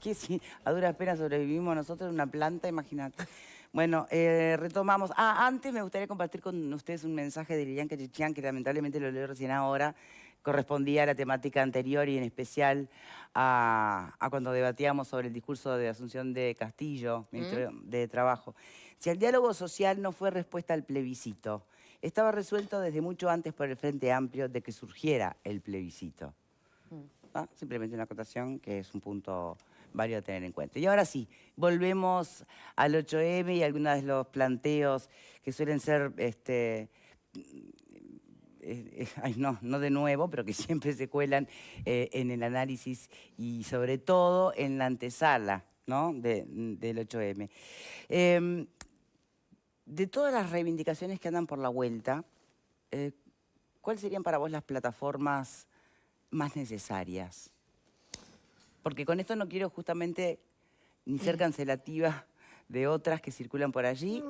que si a duras penas sobrevivimos nosotros en una planta, imagínate. Bueno, retomamos. Antes me gustaría compartir con ustedes un mensaje de Lilian Cachichian, que lamentablemente lo leo recién ahora, correspondía a la temática anterior y en especial a cuando debatíamos sobre el discurso de Asunción de Castillo, ministro de Trabajo. Si el diálogo social no fue respuesta al plebiscito, estaba resuelto desde mucho antes por el Frente Amplio de que surgiera el plebiscito. Simplemente una acotación que es un punto válido a tener en cuenta. Y ahora sí, volvemos al 8M y algunos de los planteos que suelen ser, ay, no de nuevo, pero que siempre se cuelan en el análisis y sobre todo en la antesala, ¿no? del 8M. De todas las reivindicaciones que andan por la vuelta, ¿cuáles serían para vos las plataformas más necesarias? Porque con esto no quiero justamente ni ser cancelativa de otras que circulan por allí,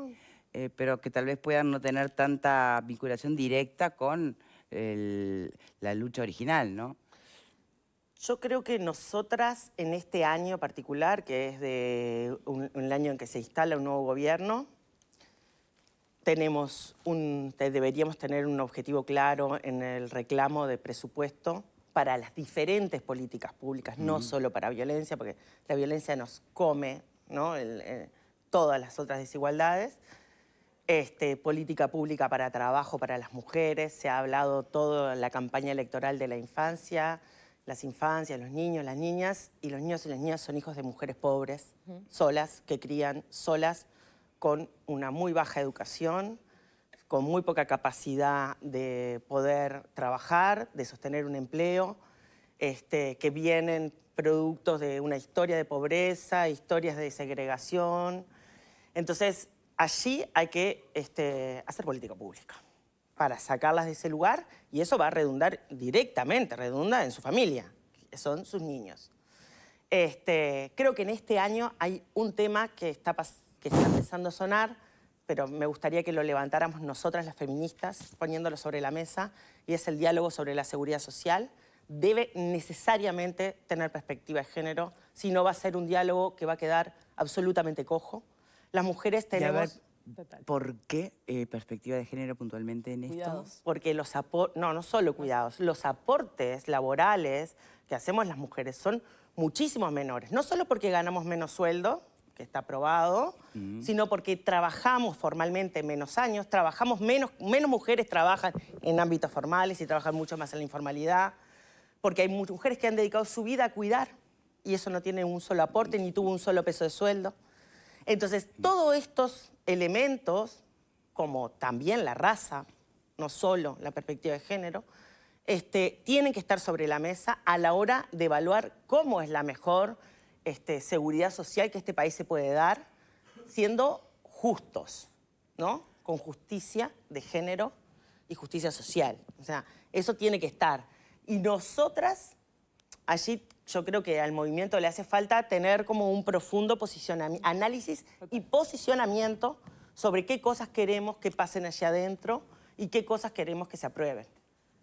pero que tal vez puedan no tener tanta vinculación directa con la lucha original, ¿no? Yo creo que nosotras en este año particular, que es de un año en que se instala un nuevo gobierno, deberíamos tener un objetivo claro en el reclamo de presupuesto para las diferentes políticas públicas, no solo para violencia, porque la violencia nos come, ¿no? Todas las otras desigualdades. Política pública para trabajo para las mujeres, se ha hablado toda la campaña electoral de la infancia, las infancias, los niños, las niñas, y los niños y las niñas son hijos de mujeres pobres, solas, que crían solas, con una muy baja educación, con muy poca capacidad de poder trabajar, de sostener un empleo, que vienen productos de una historia de pobreza, historias de segregación. Entonces, allí hay que hacer política pública para sacarlas de ese lugar, y eso va a redundar directamente, redunda en su familia, que son sus niños. Creo que en este año hay un tema que está empezando a sonar, pero me gustaría que lo levantáramos nosotras las feministas, poniéndolo sobre la mesa, y es el diálogo sobre la seguridad social. Debe necesariamente tener perspectiva de género, si no va a ser un diálogo que va a quedar absolutamente cojo. Las mujeres tenemos... ¿Por qué perspectiva de género puntualmente en esto? Porque los aportes, no solo cuidados, los aportes laborales que hacemos las mujeres son muchísimos menores. No solo porque ganamos menos sueldo, que está aprobado, sino porque trabajamos formalmente menos años, trabajamos menos mujeres trabajan en ámbitos formales y trabajan mucho más en la informalidad, porque hay muchas mujeres que han dedicado su vida a cuidar y eso no tiene un solo aporte ni tuvo un solo peso de sueldo. Entonces, todos estos elementos, como también la raza, no solo la perspectiva de género, tienen que estar sobre la mesa a la hora de evaluar cómo es la mejor seguridad social que este país se puede dar, siendo justos, ¿no? Con justicia de género y justicia social. O sea, eso tiene que estar. Y nosotras, allí yo creo que al movimiento le hace falta tener como un profundo análisis y posicionamiento sobre qué cosas queremos que pasen allá adentro y qué cosas queremos que se aprueben.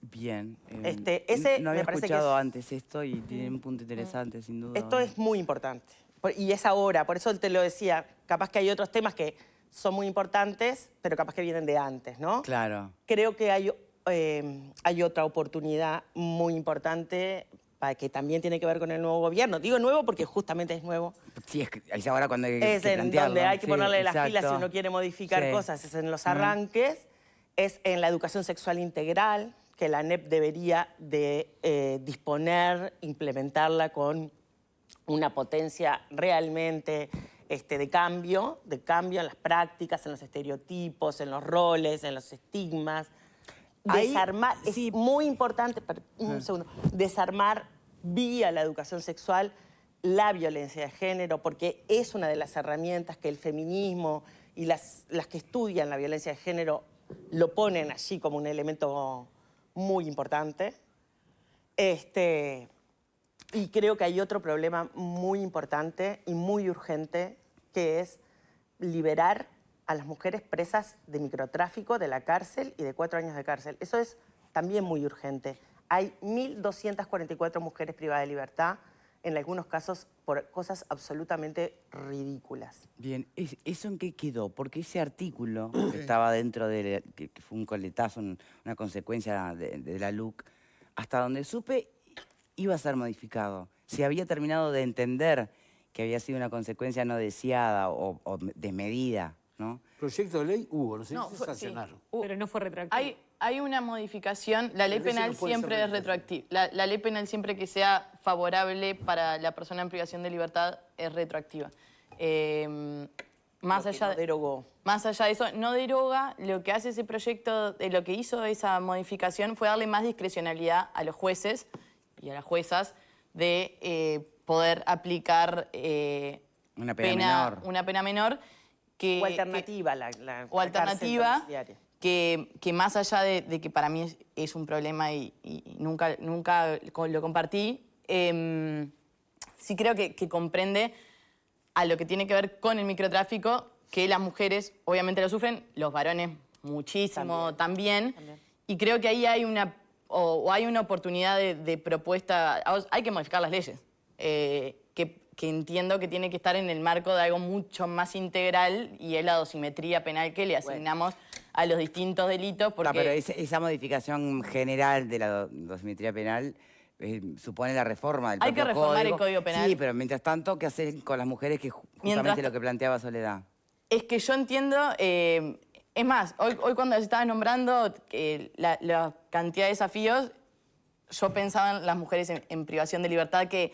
Bien. Ese no había me parece escuchado que antes esto y tiene un punto interesante, sin duda. esto es muy importante. Y es ahora, por eso te lo decía, capaz que hay otros temas que son muy importantes, pero capaz que vienen de antes, ¿no? Claro. Creo que hay otra oportunidad muy importante que también tiene que ver con el nuevo gobierno. Digo nuevo porque justamente es nuevo. Sí, es ahora cuando hay Es que en donde hay que ponerle las pilas si exacto. uno quiere modificar cosas, es en los arranques, es en la educación sexual integral, que la ANEP debería de disponer, implementarla con una potencia realmente de cambio en las prácticas, en los estereotipos, en los roles, en los estigmas. Desarmar, es muy importante, un segundo, desarmar vía la educación sexual la violencia de género, porque es una de las herramientas que el feminismo y las que estudian la violencia de género lo ponen allí como un elemento muy importante. Y creo que hay otro problema muy importante y muy urgente, que es liberar a las mujeres presas de microtráfico de la cárcel y de 4 años de cárcel. Eso es también muy urgente. Hay 1.244 mujeres privadas de libertad en algunos casos por cosas absolutamente ridículas. Bien, ¿eso en qué quedó? Porque ese artículo que estaba dentro de, que fue un coletazo, una consecuencia de la LUC, hasta donde supe, iba a ser modificado. Se había terminado de entender que había sido una consecuencia no deseada o desmedida, ¿no? Proyecto de ley hubo, no sé No, si se sancionaron. Pero no fue retroactivo. Hay una modificación, la ley Pero ese penal no puede ser siempre es retroactiva. La ley penal siempre que sea favorable para la persona en privación de libertad es retroactiva. Más Lo que allá no derogó. Más allá de eso, no deroga. Lo que hace ese proyecto, lo que hizo esa modificación fue darle más discrecionalidad a los jueces y a las juezas de poder aplicar Una pena menor. una pena menor que, O alternativa, o alternativa cárcel domiciliaria. que más allá de que para mí es un problema y nunca lo compartí, sí creo que comprende a lo que tiene que ver con el microtráfico, que las mujeres obviamente lo sufren, los varones muchísimo también. Y creo que ahí hay una oportunidad de propuesta. Hay que modificar las leyes, que entiendo que tiene que estar en el marco de algo mucho más integral, y es la dosimetría penal que le asignamos a los distintos delitos. Porque... pero esa modificación general de la dosimetría penal supone la reforma del propio Hay que reformar el Código Penal. Sí, pero mientras tanto, ¿qué hacer con las mujeres? Que justamente lo que planteaba Soledad. Es que yo entiendo, es más, hoy cuando se estaba nombrando la cantidad de desafíos, yo pensaba en las mujeres en privación de libertad, que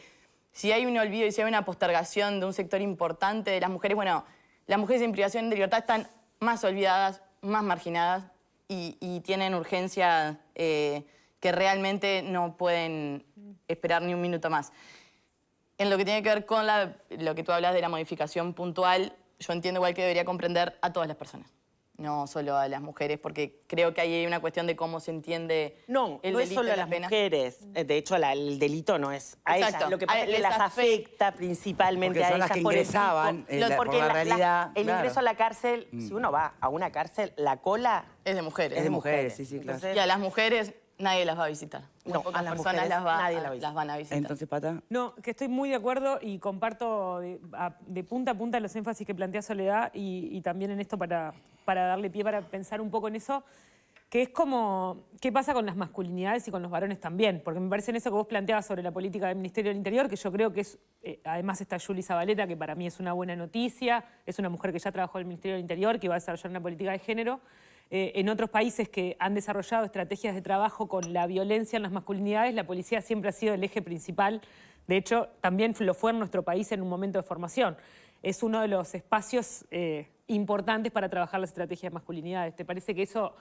si hay un olvido y si hay una postergación de un sector importante de las mujeres, bueno, las mujeres en privación de libertad están más olvidadas, más marginadas y tienen urgencia que realmente no pueden esperar ni un minuto más. En lo que tiene que ver con lo que tú hablas de la modificación puntual, yo entiendo igual que debería comprender a todas las personas, no solo a las mujeres, porque creo que ahí hay una cuestión de cómo se entiende No, el no es delito solo y a la las pena. mujeres. De hecho, el delito no es a ellas. Exacto. Lo que pasa es que Les las afecta principalmente Porque a son ellas las que por el ingresaban, tipo. por la realidad, el claro. ingreso a la cárcel, si uno va a una cárcel, la cola Es de mujeres. Es de mujeres, sí, claro. Entonces, Y a las mujeres nadie las va a visitar. Muy No, pocas a las personas mujeres nadie las van a visitar. Entonces, Pata. No, que estoy muy de acuerdo y comparto de punta a punta los énfasis que plantea Soledad y también en esto para darle pie para pensar un poco en eso, que es como, ¿qué pasa con las masculinidades y con los varones también? Porque me parece en eso que vos planteabas sobre la política del Ministerio del Interior, que yo creo que es, además está Juli Zabaleta, que para mí es una buena noticia, es una mujer que ya trabajó en el Ministerio del Interior, que va a desarrollar una política de género. En otros países que han desarrollado estrategias de trabajo con la violencia en las masculinidades, la policía siempre ha sido el eje principal. De hecho, también lo fue en nuestro país en un momento de formación. Es uno de los espacios importantes para trabajar las estrategias de masculinidades. ¿Te parece que eso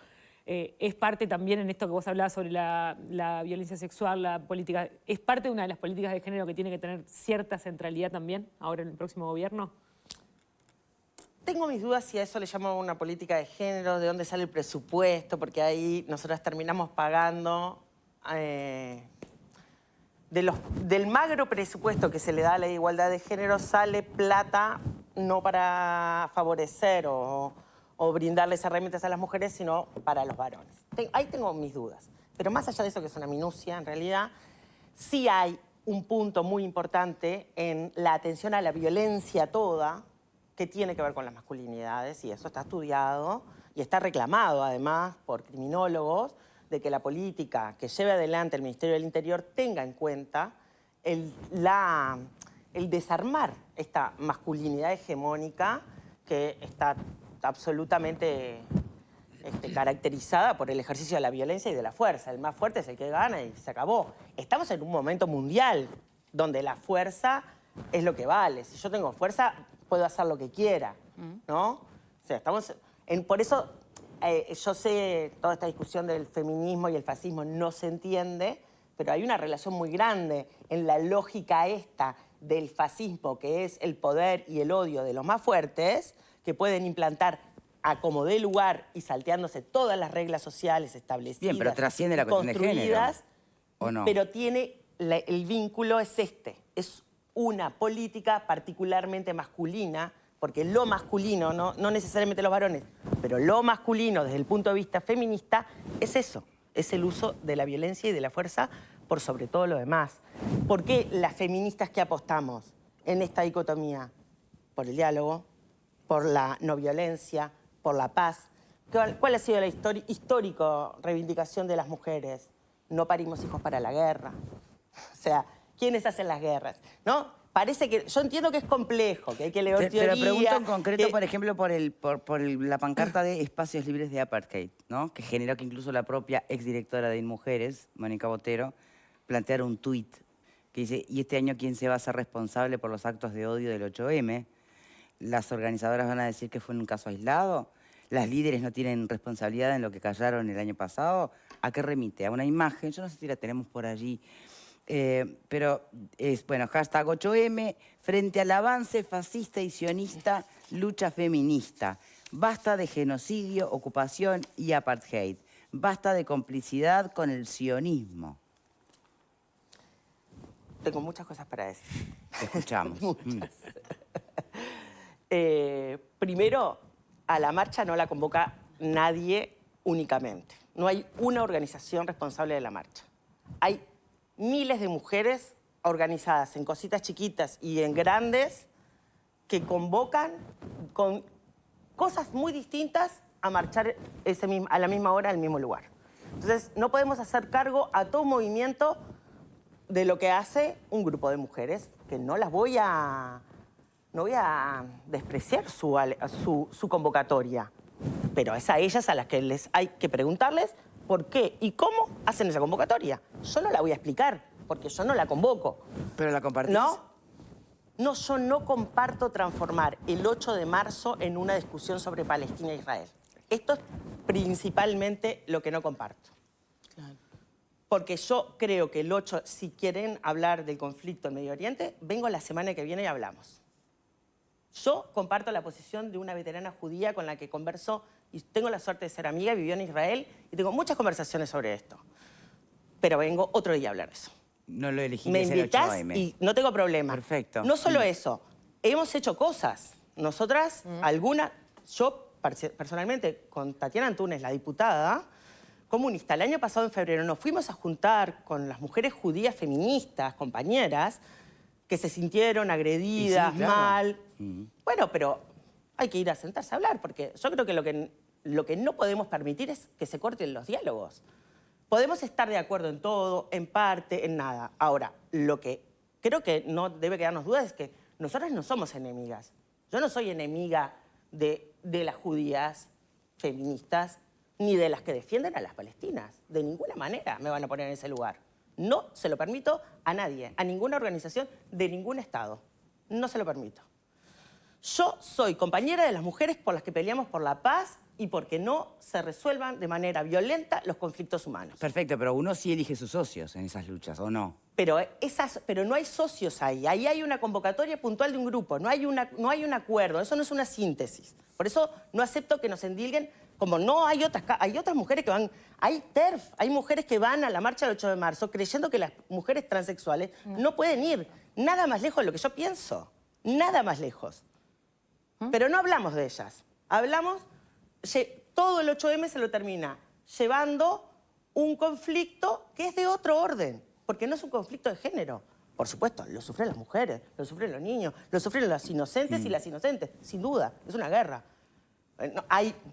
es parte también en esto que vos hablabas sobre la violencia sexual, la política? ¿Es parte de una de las políticas de género que tiene que tener cierta centralidad también ahora en el próximo gobierno? tengo mis dudas si a eso le llamamos una política de género, de dónde sale el presupuesto, porque ahí nosotros terminamos pagando del magro presupuesto que se le da a la igualdad de género, sale plata no para favorecer o brindarles herramientas a las mujeres, sino para los varones. Ahí tengo mis dudas. Pero más allá de eso, que es una minucia, en realidad, sí hay un punto muy importante en la atención a la violencia toda, que tiene que ver con las masculinidades, y eso está estudiado y está reclamado, además, por criminólogos, de que la política que lleve adelante el Ministerio del Interior tenga en cuenta el desarmar esta masculinidad hegemónica que está absolutamente caracterizada por el ejercicio de la violencia y de la fuerza. El más fuerte es el que gana y se acabó. Estamos en un momento mundial donde la fuerza es lo que vale. Si yo tengo fuerza, puedo hacer lo que quiera, ¿no? O sea, por eso yo sé, toda esta discusión del feminismo y el fascismo no se entiende, pero hay una relación muy grande en la lógica esta del fascismo, que es el poder y el odio de los más fuertes, que pueden implantar a como dé lugar y salteándose todas las reglas sociales establecidas. Bien, pero trasciende la cuestión de género, ¿o no? Pero tiene, el vínculo es es una política particularmente masculina, porque lo masculino, no necesariamente los varones, pero lo masculino desde el punto de vista feminista es eso, es el uso de la violencia y de la fuerza por sobre todo lo demás. ¿Por qué las feministas que apostamos en esta dicotomía? Por el diálogo, por la no violencia, por la paz. ¿Cuál ha sido la histórica reivindicación de las mujeres? No parimos hijos para la guerra. O sea, ¿quiénes hacen las guerras? ¿No? Parece que... Yo entiendo que es complejo, que hay que leer teoría... Pero pregunto en concreto, por ejemplo, por la pancarta de Espacios Libres de Apartheid, ¿no? Que generó que incluso la propia exdirectora de InMujeres, Mónica Botero, planteara un tuit que dice: ¿y este año quién se va a hacer responsable por los actos de odio del 8M? ¿Las organizadoras van a decir que fue en un caso aislado? ¿Las líderes no tienen responsabilidad en lo que callaron el año pasado? ¿A qué remite? A una imagen, yo no sé si la tenemos por allí, pero es, bueno, hashtag 8M, frente al avance fascista y sionista, lucha feminista. Basta de genocidio, ocupación y apartheid. Basta de complicidad con el sionismo. Tengo muchas cosas para decir. Te escuchamos. Primero, a la marcha no la convoca nadie únicamente. No hay una organización responsable de la marcha. Hay miles de mujeres organizadas en cositas chiquitas y en grandes que convocan con cosas muy distintas a marchar a la misma hora, al mismo lugar. Entonces, no podemos hacer cargo a todo movimiento de lo que hace un grupo de mujeres, que no voy a despreciar su convocatoria, pero es a ellas a las que les hay que preguntarles por qué y cómo hacen esa convocatoria. Yo no la voy a explicar, porque yo no la convoco. ¿Pero la compartís? No, yo no comparto transformar el 8 de marzo en una discusión sobre Palestina e Israel. Esto es principalmente lo que no comparto. Claro. Porque yo creo que el 8, si quieren hablar del conflicto en Medio Oriente, vengo la semana que viene y hablamos. Yo comparto la posición de una veterana judía con la que converso y tengo la suerte de ser amiga, vivió en Israel y tengo muchas conversaciones sobre esto. Pero vengo otro día a hablar de eso. No lo elegí. Me invitás y no tengo problema. Perfecto. No solo eso, hemos hecho cosas. Nosotras, algunas, yo personalmente, con Tatiana Antunes, la diputada comunista, el año pasado en febrero nos fuimos a juntar con las mujeres judías feministas, compañeras, que se sintieron agredidas, sí, claro. mal. Bueno, pero hay que ir a sentarse a hablar, porque yo creo que lo que no podemos permitir es que se corten los diálogos. Podemos estar de acuerdo en todo, en parte, en nada. Ahora, lo que creo que no debe quedarnos dudas es que nosotras no somos enemigas. Yo no soy enemiga de las judías feministas ni de las que defienden a las palestinas. De ninguna manera me van a poner en ese lugar. No se lo permito a nadie, a ninguna organización de ningún Estado. No se lo permito. Yo soy compañera de las mujeres por las que peleamos por la paz y porque no se resuelvan de manera violenta los conflictos humanos. Perfecto, pero uno sí elige sus socios en esas luchas, ¿o no? Pero no hay socios ahí. Ahí hay una convocatoria puntual de un grupo. No hay un acuerdo. Eso no es una síntesis. Por eso no acepto que nos endilguen. Como no hay otras mujeres que van... Hay TERF, hay mujeres que van a la marcha del 8 de marzo creyendo que las mujeres transexuales no pueden ir nada más lejos de lo que yo pienso. Nada más lejos. Pero no hablamos de ellas. Hablamos... Todo el 8M se lo termina llevando un conflicto que es de otro orden, porque no es un conflicto de género. Por supuesto, lo sufren las mujeres, lo sufren los niños, lo sufren los inocentes y las inocentes, sin duda. Es una guerra.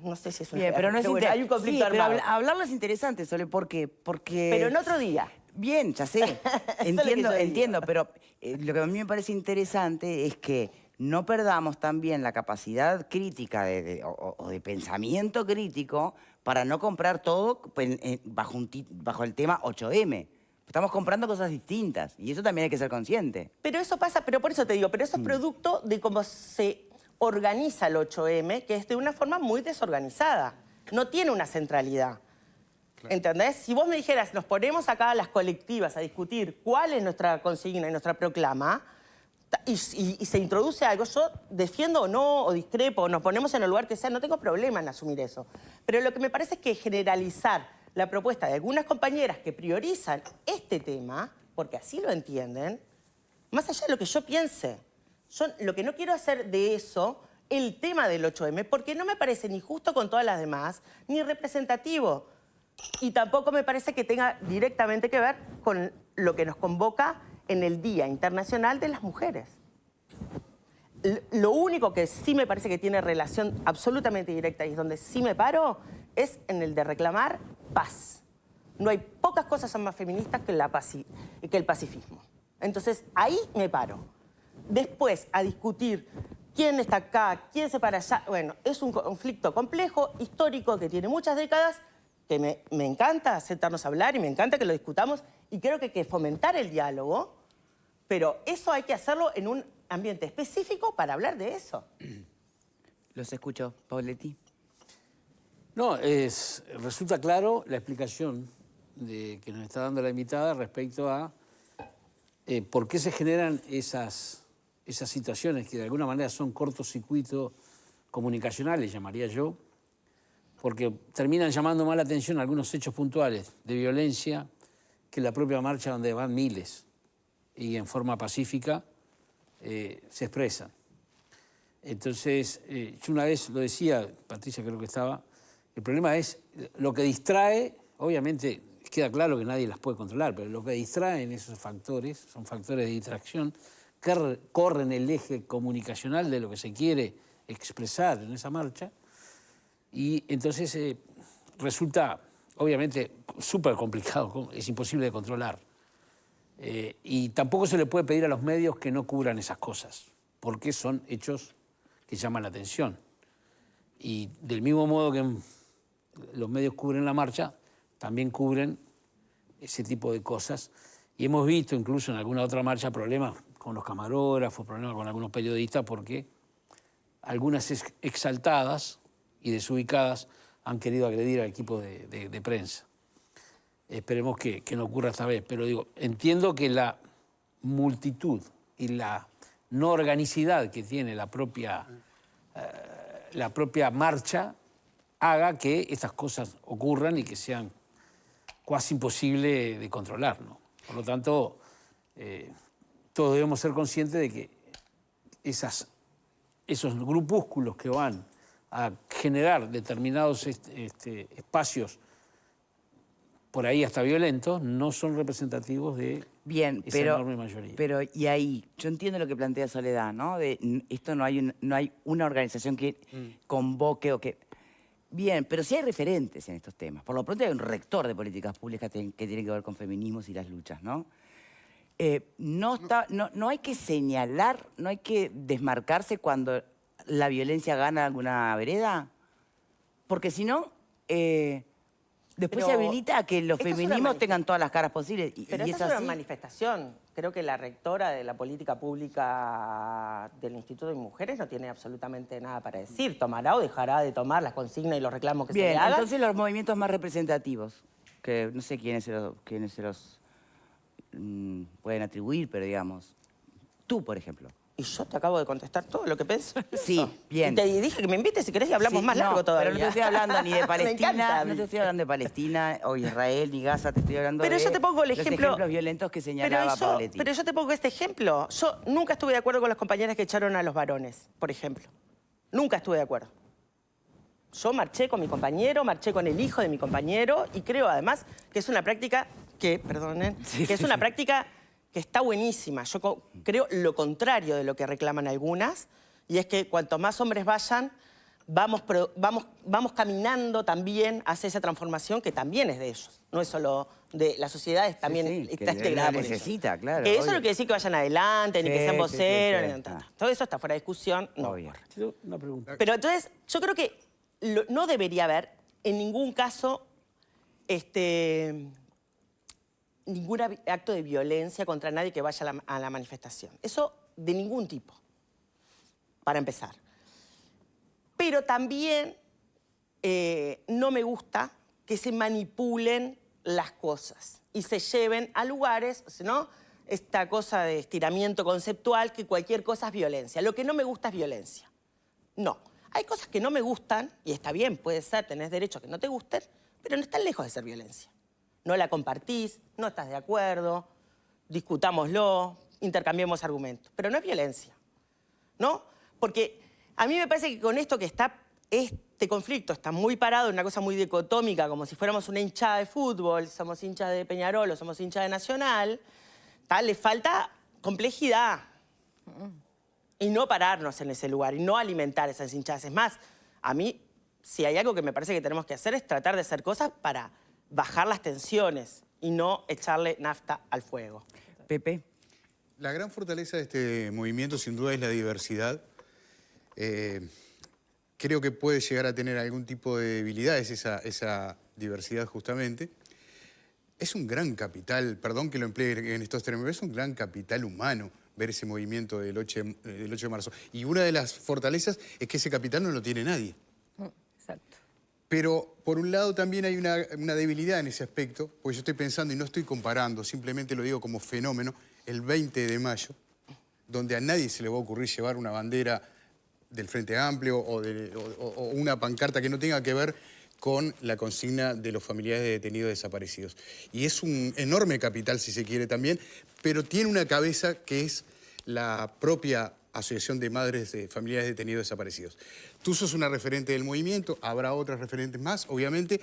No sé si es una guerra, pero no es bueno, hay un conflicto armado. Pero hablarlo es interesante, Sole, ¿por qué? Porque... Pero en otro día. Bien, ya sé, entiendo, pero lo que a mí me parece interesante es que no perdamos también la capacidad crítica o de pensamiento crítico para no comprar todo bajo el tema 8M. Estamos comprando cosas distintas y eso también hay que ser consciente. Pero eso pasa, pero por eso te digo, pero eso es producto de cómo se organiza el 8M, que es de una forma muy desorganizada. No tiene una centralidad. Claro. ¿Entendés? Si vos me dijeras, nos ponemos acá a las colectivas a discutir cuál es nuestra consigna y nuestra proclama, y se introduce algo, yo defiendo o no, o discrepo, o nos ponemos en el lugar que sea, no tengo problema en asumir eso. Pero lo que me parece es que generalizar la propuesta de algunas compañeras que priorizan este tema, porque así lo entienden, más allá de lo que yo piense. Yo lo que no quiero hacer de eso el tema del 8M, porque no me parece ni justo con todas las demás, ni representativo. Y tampoco me parece que tenga directamente que ver con lo que nos convoca en el Día Internacional de las Mujeres. Lo único que sí me parece que tiene relación absolutamente directa y es donde sí me paro es en el de reclamar paz. No hay pocas cosas son más feministas que el pacifismo. Entonces, ahí me paro. Después, a discutir quién está acá, quién se para allá. Bueno, es un conflicto complejo, histórico, que tiene muchas décadas, que me encanta sentarnos a hablar y me encanta que lo discutamos y creo que hay que fomentar el diálogo, pero eso hay que hacerlo en un ambiente específico para hablar de eso. Los escucho, Pauletti. No, resulta claro la explicación que nos está dando la invitada respecto a por qué se generan esas situaciones que de alguna manera son cortocircuitos comunicacionales, llamaría yo, porque terminan llamando más la atención algunos hechos puntuales de violencia que la propia marcha donde van miles y en forma pacífica se expresan. Entonces, yo una vez lo decía, Patricia creo que estaba, el problema es lo que distrae, obviamente queda claro que nadie las puede controlar, pero lo que distraen esos factores, son factores de distracción, que corren el eje comunicacional de lo que se quiere expresar en esa marcha, y entonces resulta, obviamente, súper complicado, es imposible de controlar. Y tampoco se le puede pedir a los medios que no cubran esas cosas, porque son hechos que llaman la atención. Y del mismo modo que los medios cubren la marcha, también cubren ese tipo de cosas. Y hemos visto incluso en alguna otra marcha problemas con los camarógrafos, problemas con algunos periodistas, porque algunas exaltadas y desubicadas han querido agredir al equipo de prensa. Esperemos que no ocurra esta vez, pero digo, entiendo que la multitud y la no organicidad que tiene la propia marcha haga que estas cosas ocurran y que sean casi imposible de controlar, ¿no? Por lo tanto, todos debemos ser conscientes de que esos grupúsculos que van a generar determinados espacios por ahí hasta violentos, no son representativos de esa enorme mayoría. Pero, y ahí, yo entiendo lo que plantea Soledad, ¿no? Esto no hay una organización que convoque o que... Bien, pero sí hay referentes en estos temas. Por lo pronto hay un rector de políticas públicas que tiene que ver con feminismos y las luchas, ¿no? No hay que señalar, no hay que desmarcarse cuando la violencia gana alguna vereda, porque si no... Después se habilita a que los feminismos tengan todas las caras posibles. Pero y esta es una manifestación. Creo que la rectora de la política pública del Instituto de Mujeres no tiene absolutamente nada para decir. Tomará o dejará de tomar las consignas y los reclamos que se le hagan. Entonces los movimientos más representativos, que no sé quiénes se los pueden atribuir, pero digamos, tú, por ejemplo. Y yo te acabo de contestar todo lo que pienso. Sí, bien. Y te dije que me invites si querés y hablamos más largo todavía. Pero no te estoy hablando ni de Palestina, Me encanta. no te estoy hablando de Palestina o Israel ni Gaza, te estoy hablando pero de yo te pongo el los ejemplo, ejemplos violentos que señalaba Pauletti. Pero yo te pongo este ejemplo. Yo nunca estuve de acuerdo con las compañeras que echaron a los varones, por ejemplo. Nunca estuve de acuerdo. Yo marché con mi compañero, marché con el hijo de mi compañero y creo además que es una práctica que, perdonen, que es una práctica que está buenísima. Yo creo lo contrario de lo que reclaman algunas, y es que cuanto más hombres vayan, vamos caminando también hacia esa transformación que también es de ellos. No es solo de la sociedad, también está integrada por necesita, ellos. claro. Que eso no quiere decir que vayan adelante, ni que sean voceros, sí. todo eso está fuera de discusión. No. Una pregunta. Pero entonces, yo creo que no debería haber en ningún caso ningún acto de violencia contra nadie que vaya a la manifestación. Eso de ningún tipo, para empezar. Pero también no me gusta que se manipulen las cosas y se lleven a lugares, ¿no? Esta cosa de estiramiento conceptual, que cualquier cosa es violencia. Lo que no me gusta es violencia. No. Hay cosas que no me gustan, y está bien, puede ser, tenés derecho a que no te gusten, pero no están lejos de ser violencia. No la compartís, no estás de acuerdo, discutámoslo, intercambiemos argumentos. Pero no es violencia, ¿no? Porque a mí me parece que con esto que está este conflicto está muy parado en una cosa muy dicotómica, como si fuéramos una hinchada de fútbol, somos hinchas de Peñarol o somos hinchas de Nacional, le falta complejidad. Y no pararnos en ese lugar, y no alimentar esas hinchadas. Es más, a mí, si hay algo que me parece que tenemos que hacer es tratar de hacer cosas para bajar las tensiones y no echarle nafta al fuego. Pepe. La gran fortaleza de este movimiento, sin duda, es la diversidad. Creo que puede llegar a tener algún tipo de debilidades esa diversidad, justamente. Es un gran capital, perdón que lo emplee en estos términos, es un gran capital humano ver ese movimiento del 8 de marzo. Y una de las fortalezas es que ese capital no lo tiene nadie. Exacto. Pero, por un lado, también hay una debilidad en ese aspecto, porque yo estoy pensando, y no estoy comparando, simplemente lo digo como fenómeno, el 20 de mayo, donde a nadie se le va a ocurrir llevar una bandera del Frente Amplio o una pancarta que no tenga que ver con la consigna de los familiares de detenidos desaparecidos. Y es un enorme capital, si se quiere también, pero tiene una cabeza que es la propia Asociación de Madres de Familiares Detenidos Desaparecidos. Tú sos una referente del movimiento, habrá otras referentes más, obviamente,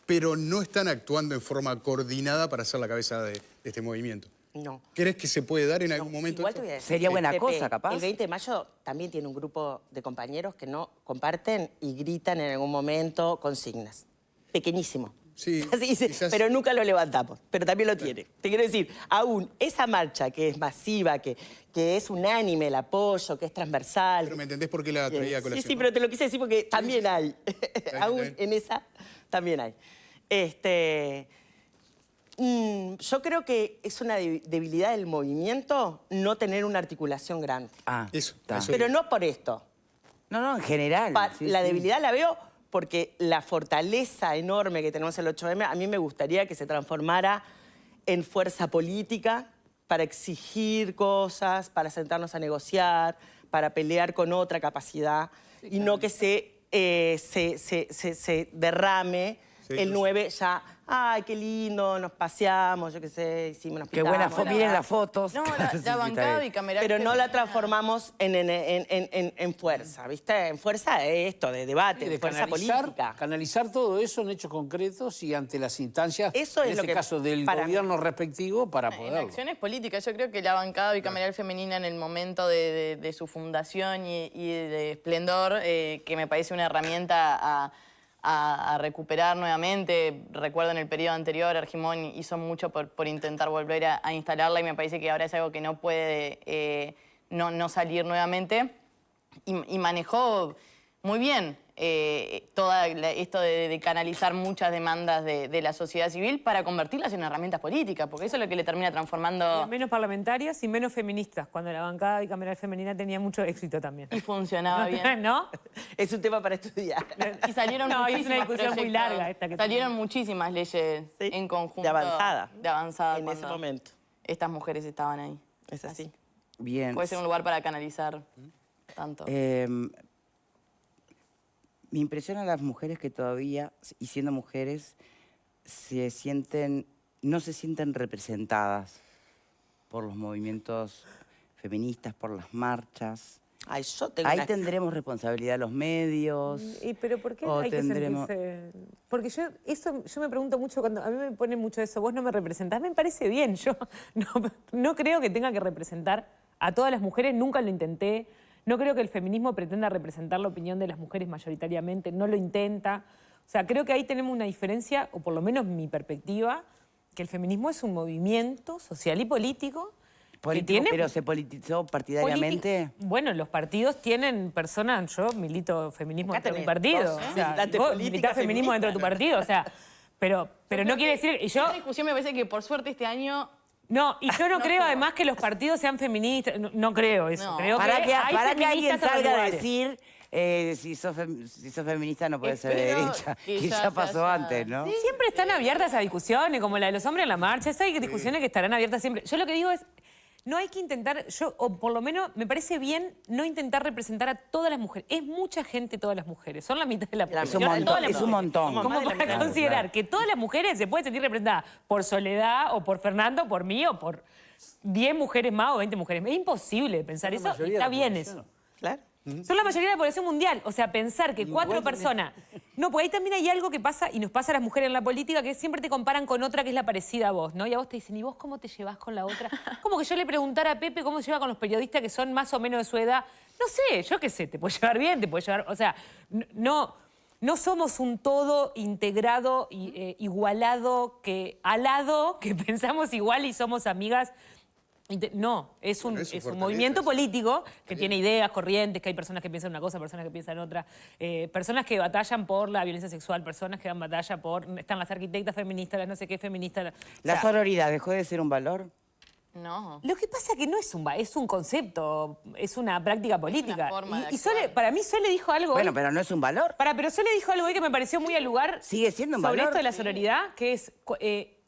pero no están actuando en forma coordinada para ser la cabeza de este movimiento. No. ¿Crees que se puede dar en algún momento Igual esto? te voy a decir, Sería buena Pepe, cosa, capaz. El 20 de mayo también tiene un grupo de compañeros que no comparten y gritan en algún momento consignas. Pequeñísimo. Sí, Así dice, quizás- pero nunca lo levantamos. Pero también lo tiene. Te quiero decir, aún esa marcha que es masiva, que es unánime el apoyo, que es transversal. Pero ¿me entendés por qué la traía a colación? Sí, pero te lo quise decir porque también hay. bien, Aún está bien. en esa también hay. Yo creo que es una debilidad del movimiento no tener una articulación grande. Ah, Eso, está. eso. Pero no por esto. No, en general. Sí, La sí. debilidad la veo porque la fortaleza enorme que tenemos el 8M, a mí me gustaría que se transformara en fuerza política para exigir cosas, para sentarnos a negociar, para pelear con otra capacidad y no que se derrame Sí, el sí. 9 ya, ay, qué lindo, nos paseamos, yo qué sé, hicimos, nos Qué buena pintamos. foto. Miren las fotos. No, Sí, sí, la está bancada bien. bicameral. Pero no la femenina. transformamos en fuerza, ¿viste? En fuerza de esto, de debate, de en fuerza política. canalizar todo eso en hechos concretos y ante las instancias, Eso es en lo este que caso del para mí- gobierno respectivo, para En poderlo. acciones políticas, yo creo que la bancada bicameral femenina en el momento de su fundación y de esplendor, que me parece una herramienta a recuperar nuevamente. Recuerdo en el periodo anterior, Argimón hizo mucho por intentar volver a instalarla y me parece que ahora es algo que no puede no salir nuevamente. Y manejó muy bien esto de canalizar muchas demandas de la sociedad civil para convertirlas en herramientas políticas, porque eso es lo que le termina transformando... Menos parlamentarias y menos feministas, cuando la bancada bicameral femenina tenía mucho éxito también. Y funcionaba bien. ¿No? Es un tema para estudiar. Y salieron No, es una muchísimas discusión muy proyectos. larga esta que Salieron tenemos. muchísimas leyes Sí, en conjunto. de avanzada. De avanzada. En ese cuando momento. Estas mujeres estaban ahí. Es así. Bien. Puede ser un lugar para canalizar tanto. Me impresiona a las mujeres que todavía, y siendo mujeres, no se sienten representadas por los movimientos feministas, por las marchas. Ay, yo tengo Ahí una- tendremos responsabilidad los medios. ¿Pero por qué O hay que tendremos- sentirse...? Porque yo me pregunto mucho, cuando a mí me ponen mucho eso, vos no me representás, me parece bien, yo no creo que tenga que representar a todas las mujeres, nunca lo intenté, no creo que el feminismo pretenda representar la opinión de las mujeres mayoritariamente, no lo intenta. O sea, creo que ahí tenemos una diferencia, o por lo menos mi perspectiva, que el feminismo es un movimiento social y político que tiene... Pero se politizó partidariamente. Bueno, los partidos tienen personas, yo milito feminismo Acá dentro de mi tenés partido. dos O sea, militantes vos políticas militás feminismo dentro de tu partido, o sea, pero no quiere decir... Y yo, Esta discusión me parece que por suerte este año... no, y yo no creo además que los partidos sean feministas, no creo eso. No. Creo Para que hay alguien feministas en los salga a lugares. decir si sos feminista no puedes ser de Espero derecha. que Que ya ya se pasó haya- antes, ¿no? Siempre están abiertas a discusiones, como la de los hombres en la marcha, esas hay discusiones que estarán abiertas siempre. Yo lo que digo es, no hay que intentar, o por lo menos me parece bien no intentar representar a todas las mujeres. Es mucha gente todas las mujeres, son la mitad de la población. Es un montón, todas las es un mujeres. montón. Somos Como más de la para mitad. considerar Claro. que todas las mujeres se pueden sentir representadas por Soledad o por Fernando, por mí o por 10 mujeres más o 20 mujeres más. Es imposible pensar La eso y mayoría de está la bien población. eso. Claro. Son la mayoría de la población mundial. O sea, pensar que 4 personas... No, porque ahí también hay algo que pasa, y nos pasa a las mujeres en la política, que siempre te comparan con otra que es la parecida a vos, ¿no? Y a vos te dicen, ¿y vos cómo te llevás con la otra? Como que yo le preguntara a Pepe cómo se lleva con los periodistas que son más o menos de su edad. No sé, yo qué sé, te puede llevar bien, te puede llevar... O sea, no somos un todo integrado, igualado, alado, que pensamos igual y somos amigas... No, es un movimiento político que tiene ideas, corrientes, que hay personas que piensan una cosa, personas que piensan otra, personas que batallan por la violencia sexual, personas que dan batalla por... Están las arquitectas feministas, las no sé qué feministas... ¿La sororidad dejó de ser un valor? No. Lo que pasa es que no es es un concepto, es una práctica política. Una forma de Y Sole, para mí Sole dijo algo... Bueno, hoy, pero no es un valor. pero Sole dijo algo hoy que me pareció muy al lugar... Sigue siendo un sobre valor. esto de la sororidad, que es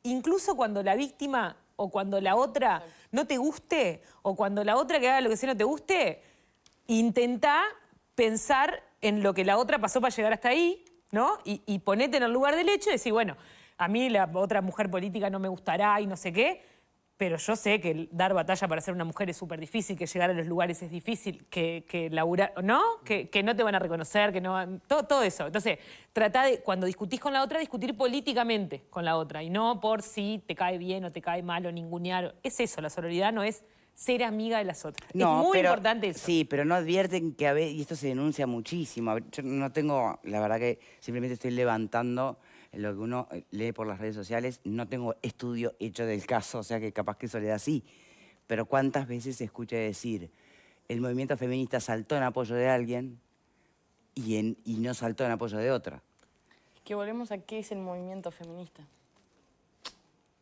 incluso cuando la víctima o cuando la otra no te guste, o cuando la otra que haga lo que sea no te guste, intentá pensar en lo que la otra pasó para llegar hasta ahí, ¿no? Y ponete en el lugar del hecho y decir, bueno, a mí la otra mujer política no me gustará y no sé qué, pero yo sé que dar batalla para ser una mujer es súper difícil, que llegar a los lugares es difícil, que laburar, ¿no? Que no te van a reconocer, que no... Todo eso. Entonces, tratá de, cuando discutís con la otra, discutir políticamente con la otra y no por si te cae bien o te cae mal o ningunear. Es eso, la sororidad no es ser amiga de las otras. No, es muy pero, importante eso. Sí, pero no advierten que a veces, y esto se denuncia muchísimo, yo no tengo, la verdad que simplemente estoy levantando lo que uno lee por las redes sociales, no tengo estudio hecho del caso, o sea que capaz que Soledad sí, pero ¿cuántas veces se escucha decir el movimiento feminista saltó en apoyo de alguien y no saltó en apoyo de otra? Que volvemos a qué es el movimiento feminista.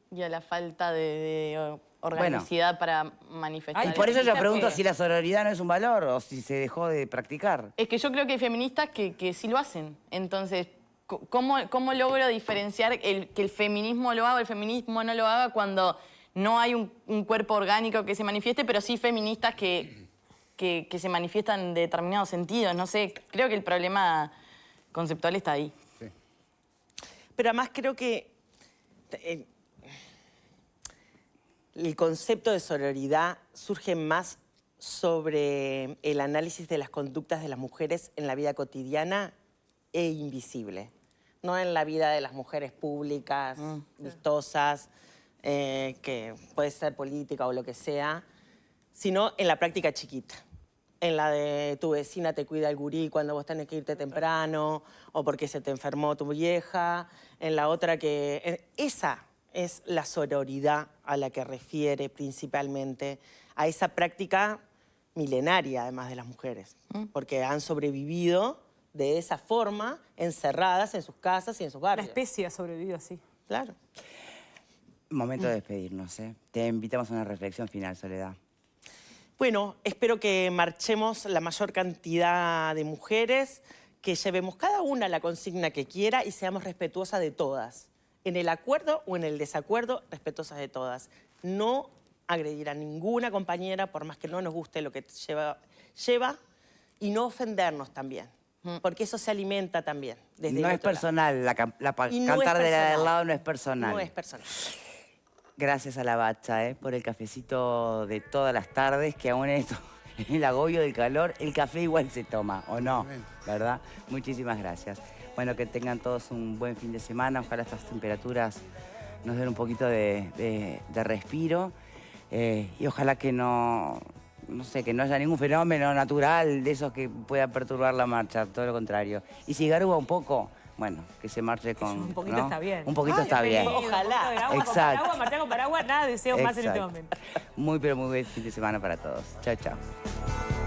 Y a la falta de organicidad para manifestar. Y por eso yo pregunto que- si la sororidad no es un valor o si se dejó de practicar. Es que yo creo que hay feministas que sí lo hacen. Entonces, ¿cómo logro diferenciar que el feminismo lo haga o el feminismo no lo haga cuando no hay un cuerpo orgánico que se manifieste, pero sí feministas que se manifiestan en determinados sentidos? No sé, creo que el problema conceptual está ahí. Sí. Pero además creo que el concepto de sororidad surge más sobre el análisis de las conductas de las mujeres en la vida cotidiana e invisible. No en la vida de las mujeres públicas, vistosas, que puede ser política o lo que sea, sino en la práctica chiquita. En la de tu vecina te cuida el gurí cuando vos tenés que irte temprano, o porque se te enfermó tu vieja, en la otra que... Esa es la sororidad a la que refiere principalmente, a esa práctica milenaria, además de las mujeres, porque han sobrevivido de esa forma, encerradas en sus casas y en sus La barrios. especie ha sobrevivido así. Claro. Momento de despedirnos, ¿eh? Te invitamos a una reflexión final, Soledad. Bueno, espero que marchemos la mayor cantidad de mujeres, que llevemos cada una la consigna que quiera y seamos respetuosas de todas. En el acuerdo o en el desacuerdo, respetuosas de todas. No agredir a ninguna compañera, por más que no nos guste lo que lleva y no ofendernos también, porque eso se alimenta también. Desde No el es otro lado. personal, Y no cantar es de la del personal. lado no es personal. No es personal. Gracias a la Bacha, por el cafecito de todas las tardes, que aún en el agobio del calor, el café igual se toma, ¿o no? ¿Verdad? Muchísimas gracias. Bueno, que tengan todos un buen fin de semana. Ojalá estas temperaturas nos den un poquito de respiro. Y ojalá que no sé, que no haya ningún fenómeno natural de esos que pueda perturbar la marcha, todo lo contrario. Y si garúa un poco, bueno, que se marche con... Un poquito ¿no? está bien. Un poquito está bien. Ojalá. Exacto. Marchar con paraguas, nada deseos más en este Exacto. momento. Muy, pero muy buen fin de semana para todos. Chao, chao.